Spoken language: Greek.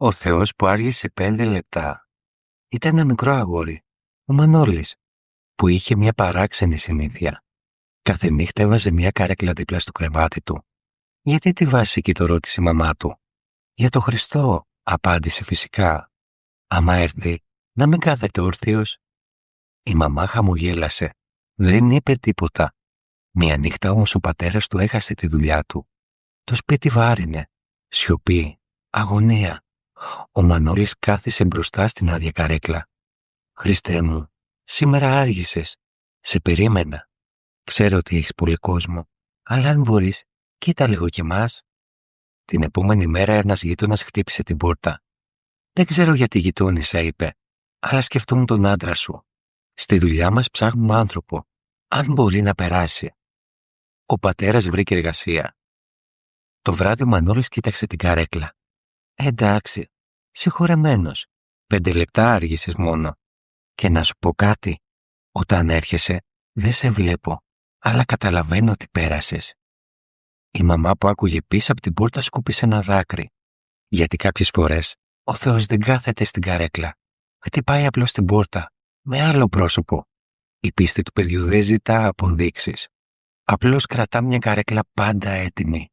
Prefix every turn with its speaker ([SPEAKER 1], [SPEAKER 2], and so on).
[SPEAKER 1] Ο Θεός που άργησε 5 λεπτά ήταν ένα μικρό αγόρι, ο Μανώλης, που είχε μια παράξενη συνήθεια. Κάθε νύχτα έβαζε μια καρέκλα δίπλα στο κρεβάτι του. «Γιατί τη βάζει εκεί?» το ρώτησε η μαμά του. «Για το Χριστό», απάντησε φυσικά. «Άμα έρθει, να μην κάθεται όρθιος». Η μαμά χαμογέλασε. Δεν είπε τίποτα. Μια νύχτα όμως ο πατέρας του έχασε τη δουλειά του. Το σπίτι βάρινε. Σιωπή. Αγωνία. Ο Μανώλης κάθισε μπροστά στην άδεια καρέκλα. «Χριστέ μου, σήμερα άργησες. Σε περίμενα. Ξέρω ότι έχεις πολύ κόσμο, αλλά αν μπορείς, κοίτα λίγο κι εμάς». Την επόμενη μέρα ένας γείτονας χτύπησε την πόρτα. «Δεν ξέρω γιατί γειτόνισσα», είπε, «αλλά σκεφτόμουν τον άντρα σου. Στη δουλειά μας ψάχνουμε άνθρωπο. Αν μπορεί να περάσει». Ο πατέρας βρήκε εργασία. Το βράδυ ο Μανώλης κοίταξε την καρέκλα. «Εντάξει, συγχωρεμένος. 5 λεπτά άργησες μόνο. Και να σου πω κάτι. Όταν έρχεσαι, δεν σε βλέπω, αλλά καταλαβαίνω ότι πέρασες». Η μαμά που άκουγε πίσω από την πόρτα σκούπισε ένα δάκρυ. Γιατί κάποιες φορές ο Θεός δεν κάθεται στην καρέκλα. Χτυπάει απλώς την πόρτα, με άλλο πρόσωπο. Η πίστη του παιδιού δεν ζητά αποδείξεις. Απλώς κρατά μια καρέκλα πάντα έτοιμη.